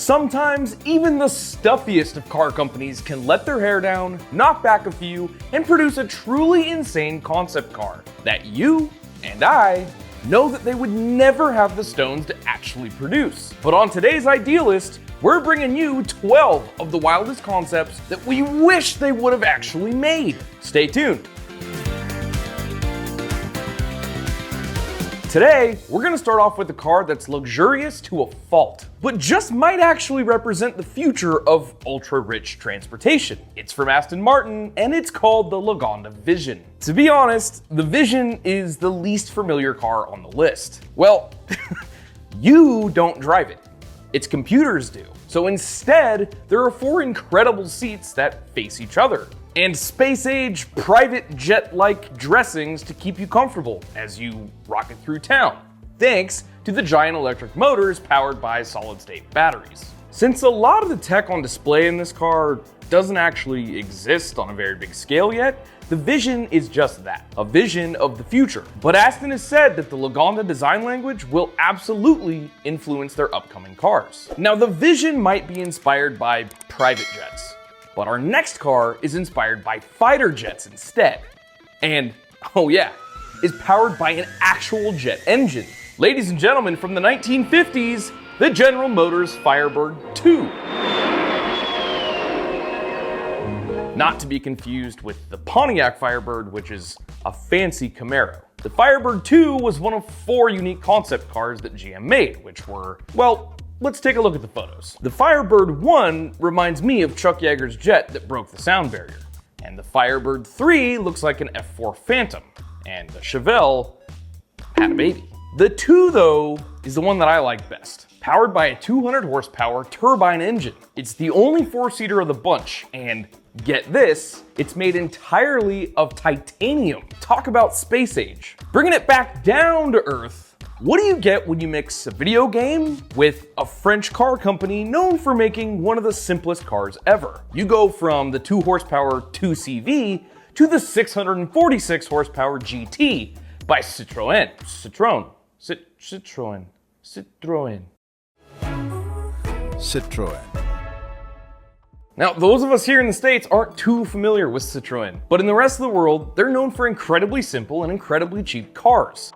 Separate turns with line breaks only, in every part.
Sometimes even the stuffiest of car companies can let their hair down, knock back a few, and produce a truly insane concept car that you and I know that they would never have the stones to actually produce. But on today's Idealist, we're bringing you 12 of the wildest concepts that we wish they would have actually made. Stay tuned. Today, we're gonna start off with a car that's luxurious to a fault, but just might actually represent the future of ultra-rich transportation. It's from Aston Martin, and it's called the Lagonda Vision. To be honest, the Vision is the least familiar car on the list. Well, you don't drive it. Its computers do. So instead, there are 4 incredible seats that face each other, and space-age, private jet-like dressings to keep you comfortable as you rocket through town, thanks to the giant electric motors powered by solid-state batteries. Since a lot of the tech on display in this car doesn't actually exist on a very big scale yet, the Vision is just that, a vision of the future. But Aston has said that the Lagonda design language will absolutely influence their upcoming cars. Now, the Vision might be inspired by private jets, but our next car is inspired by fighter jets instead. And, oh yeah, is powered by an actual jet engine. Ladies and gentlemen, from the 1950s, the General Motors Firebird II. Not to be confused with the Pontiac Firebird, which is a fancy Camaro. The Firebird II was one of 4 unique concept cars that GM made, which were, well, let's take a look at the photos. The Firebird I reminds me of Chuck Yeager's jet that broke the sound barrier. And the Firebird III looks like an F4 Phantom. And the Chevelle had a baby. The II, though, is the one that I like best. Powered by a 200 horsepower turbine engine. It's the only 4-seater of the bunch, and get this, it's made entirely of titanium. Talk about space age. Bringing it back down to earth, what do you get when you mix a video game with a French car company known for making one of the simplest cars ever? You go from the 2 horsepower 2CV to the 646 horsepower GT by Citroën. Now, those of us here in the States aren't too familiar with Citroën, but in the rest of the world, they're known for incredibly simple and incredibly cheap cars.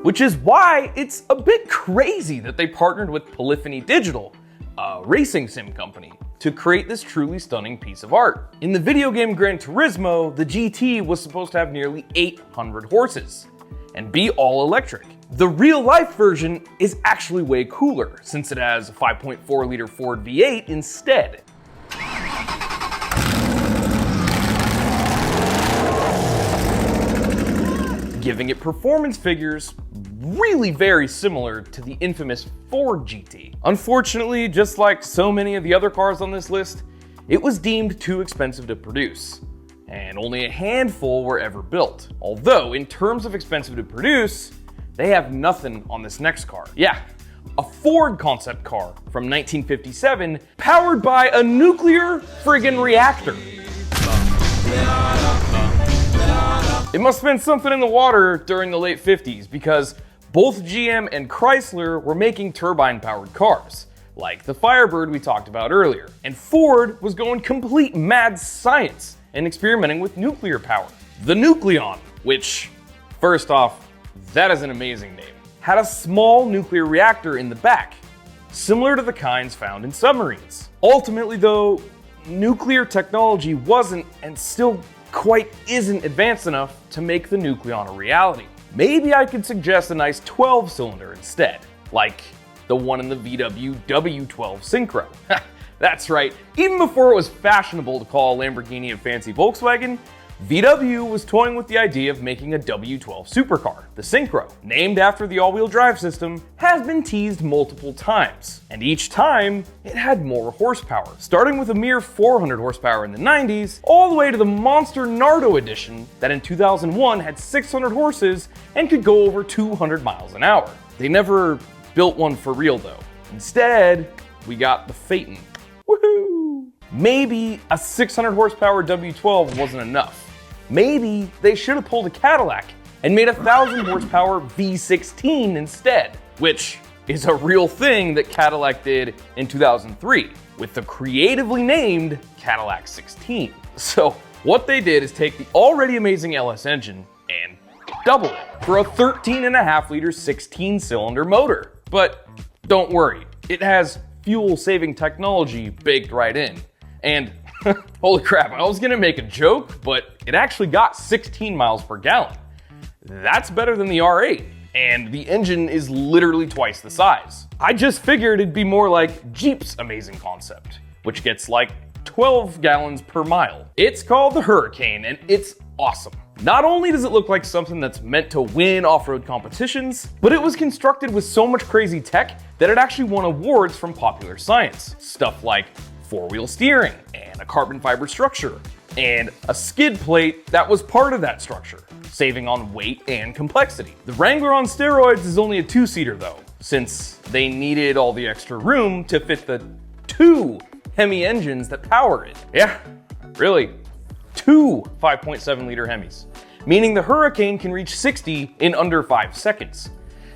Which is why it's a bit crazy that they partnered with Polyphony Digital, a racing sim company, to create this truly stunning piece of art. In the video game Gran Turismo, the GT was supposed to have nearly 800 horses and be all electric. The real-life version is actually way cooler, since it has a 5.4-liter Ford V8 instead. Giving it performance figures really very similar to the infamous Ford GT. Unfortunately, just like so many of the other cars on this list, it was deemed too expensive to produce, and only a handful were ever built. Although, in terms of expensive to produce, they have nothing on this next car. Yeah, a Ford concept car from 1957 powered by a nuclear friggin' reactor. It must have been something in the water during the late 50s because both GM and Chrysler were making turbine-powered cars, like the Firebird we talked about earlier. And Ford was going complete mad science and experimenting with nuclear power. The Nucleon, which, first off, that is an amazing name, had a small nuclear reactor in the back, similar to the kinds found in submarines. Ultimately though, nuclear technology wasn't and still quite isn't advanced enough to make the Nucleon a reality. Maybe I could suggest a nice 12-cylinder instead, like the one in the VW W12 Syncro. That's right, even before it was fashionable to call a Lamborghini a fancy Volkswagen, VW was toying with the idea of making a W12 supercar. The Syncro, named after the all-wheel drive system, has been teased multiple times, and each time it had more horsepower, starting with a mere 400 horsepower in the 90s, all the way to the monster Nardo edition that in 2001 had 600 horses and could go over 200 miles an hour. They never built one for real though. Instead, we got the Phaeton. Woohoo! Maybe a 600 horsepower W12 wasn't enough. Maybe they should have pulled a Cadillac and made a 1,000 horsepower V16 instead, which is a real thing that Cadillac did in 2003 with the creatively named Cadillac 16. So what they did is take the already amazing LS engine and double it for a 13.5-liter 16-cylinder motor. But don't worry, it has fuel-saving technology baked right in. And holy crap, I was gonna make a joke, but it actually got 16 miles per gallon. That's better than the R8, and the engine is literally twice the size. I just figured it'd be more like Jeep's amazing concept, which gets like 12 gallons per mile. It's called the Hurricane, and it's awesome. Not only does it look like something that's meant to win off-road competitions, but it was constructed with so much crazy tech that it actually won awards from Popular Science. Stuff like four-wheel steering, and a carbon fiber structure, and a skid plate that was part of that structure, saving on weight and complexity. The Wrangler on steroids is only a two-seater though, since they needed all the extra room to fit the two Hemi engines that power it. Yeah, really. Two 5.7-liter Hemis, meaning the Hurricane can reach 60 in under 5 seconds.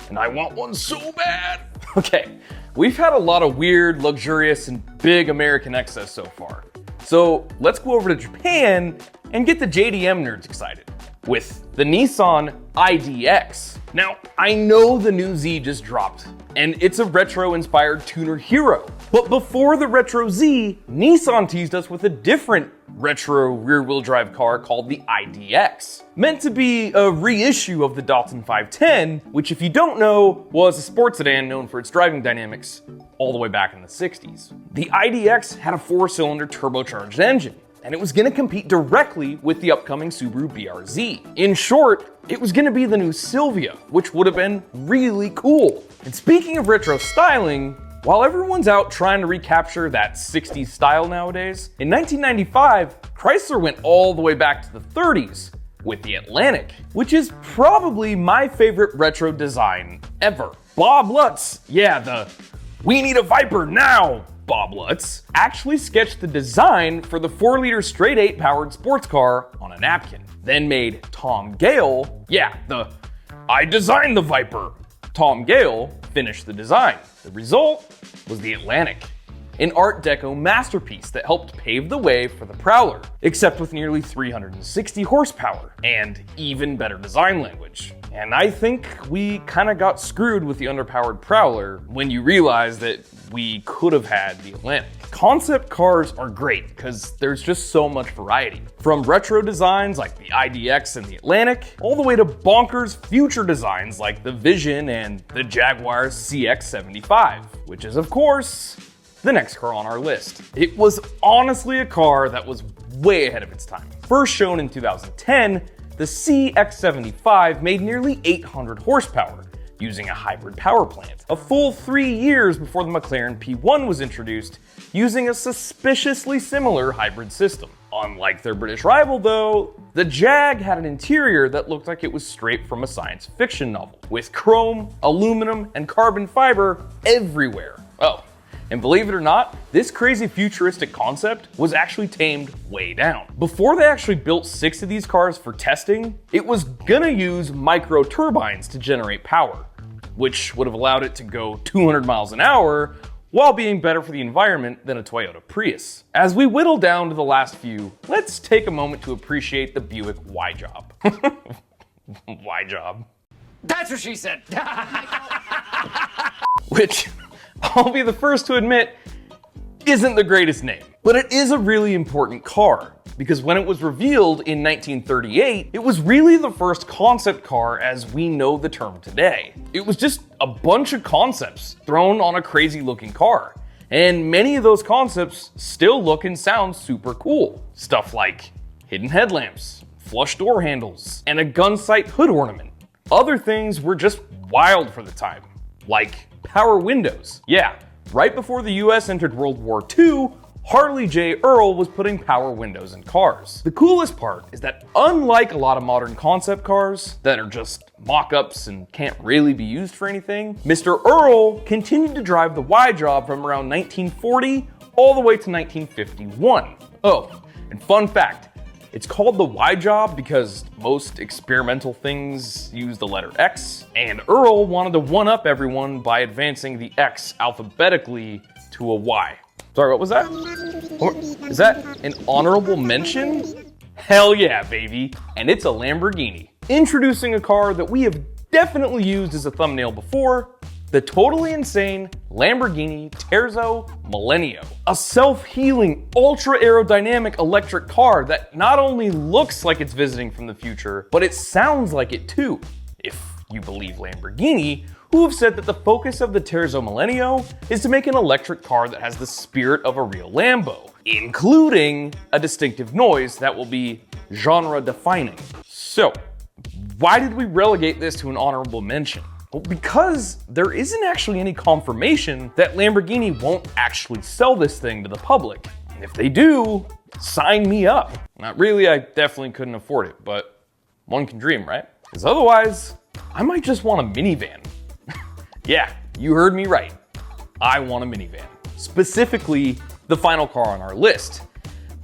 And I want one so bad. Okay, we've had a lot of weird, luxurious, and big American excess so far. So let's go over to Japan and get the JDM nerds excited with the Nissan IDX. Now, I know the new Z just dropped, and it's a retro-inspired tuner hero. But before the Retro Z, Nissan teased us with a different retro rear-wheel drive car called the IDX. Meant to be a reissue of the Datsun 510, which if you don't know, was a sports sedan known for its driving dynamics all the way back in the 60s. The IDX had a 4-cylinder turbocharged engine, and it was gonna compete directly with the upcoming Subaru BRZ. In short, it was gonna be the new Silvia, which would have been really cool. And speaking of retro styling, while everyone's out trying to recapture that 60s style nowadays, in 1995, Chrysler went all the way back to the 30s with the Atlantic, which is probably my favorite retro design ever. Bob Lutz, yeah, the "we need a Viper now" Bob Lutz, actually sketched the design for the 4-liter straight 8 powered sports car on a napkin. Then made Tom Gale, yeah, the "I designed the Viper" Tom Gale finished the design. The result was the Atlantic, an Art Deco masterpiece that helped pave the way for the Prowler, except with nearly 360 horsepower and even better design language. And I think we kinda got screwed with the underpowered Prowler when you realize that we could have had the Atlantic. Concept cars are great because there's just so much variety. From retro designs like the IDX and the Atlantic, all the way to bonkers future designs like the Vision and the Jaguar CX75, which is of course the next car on our list. It was honestly a car that was way ahead of its time. First shown in 2010, the CX75 made nearly 800 horsepower, using a hybrid power plant. A full 3 years before the McLaren P1 was introduced, using a suspiciously similar hybrid system. Unlike their British rival though, the Jag had an interior that looked like it was straight from a science fiction novel, with chrome, aluminum, and carbon fiber everywhere. Oh, and believe it or not, this crazy futuristic concept was actually tamed way down. Before they actually built 6 of these cars for testing, it was gonna use micro turbines to generate power, which would have allowed it to go 200 miles an hour while being better for the environment than a Toyota Prius. As we whittle down to the last few, let's take a moment to appreciate the Buick Y-Job. Y-Job.
That's what she said.
Which, I'll be the first to admit, isn't the greatest name. But it is a really important car, because when it was revealed in 1938, it was really the first concept car as we know the term today. It was just a bunch of concepts thrown on a crazy looking car. And many of those concepts still look and sound super cool. Stuff like hidden headlamps, flush door handles, and a gun sight hood ornament. Other things were just wild for the time, like power windows. Yeah, right before the US entered World War II, Harley J. Earl was putting power windows in cars. The coolest part is that unlike a lot of modern concept cars that are just mock-ups and can't really be used for anything, Mr. Earl continued to drive the Y-Job from around 1940 all the way to 1951. Oh, and fun fact, It's called the Y job because most experimental things use the letter X, and Earl wanted to one-up everyone by advancing the X alphabetically to a Y. Sorry, what was that? Is that an honorable mention? Hell yeah, baby. And it's a Lamborghini. Introducing a car that we have definitely used as a thumbnail before, the totally insane Lamborghini Terrazo Millennial. A self-healing, ultra-aerodynamic electric car that not only looks like it's visiting from the future, but it sounds like it too, if you believe Lamborghini, who have said that the focus of the Terrazo Millennial is to make an electric car that has the spirit of a real Lambo, including a distinctive noise that will be genre-defining. So, why did we relegate this to an honorable mention? Well, because there isn't actually any confirmation that Lamborghini won't actually sell this thing to the public. And if they do, sign me up. Not really, I definitely couldn't afford it, but one can dream, right? Because otherwise, I might just want a minivan. Yeah, you heard me right. I want a minivan. Specifically, the final car on our list,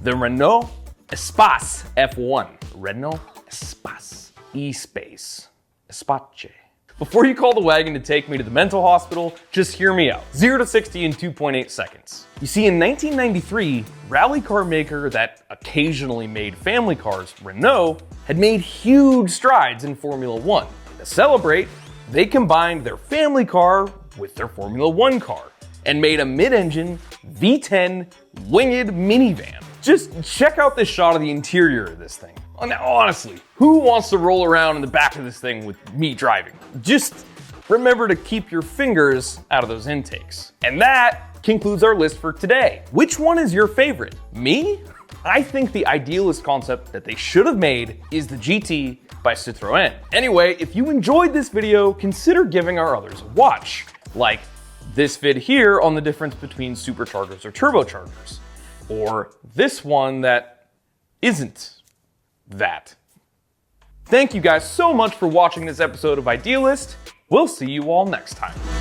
the Renault Espace F1. Renault Espace. E-Space. Espace. Before you call the wagon to take me to the mental hospital, just hear me out. 0 to 60 in 2.8 seconds. You see, in 1993, rally car maker that occasionally made family cars, Renault, had made huge strides in Formula One. To celebrate, they combined their family car with their Formula One car and made a mid-engine V10 winged minivan. Just check out this shot of the interior of this thing. Now, honestly, who wants to roll around in the back of this thing with me driving? Just remember to keep your fingers out of those intakes. And that concludes our list for today. Which one is your favorite? Me? I think the idealist concept that they should have made is the GT by Citroën. Anyway, if you enjoyed this video, consider giving our others a watch. Like this vid here on the difference between superchargers or turbochargers. Or this one that isn't that. Thank you guys so much for watching this episode of Idealist. We'll see you all next time.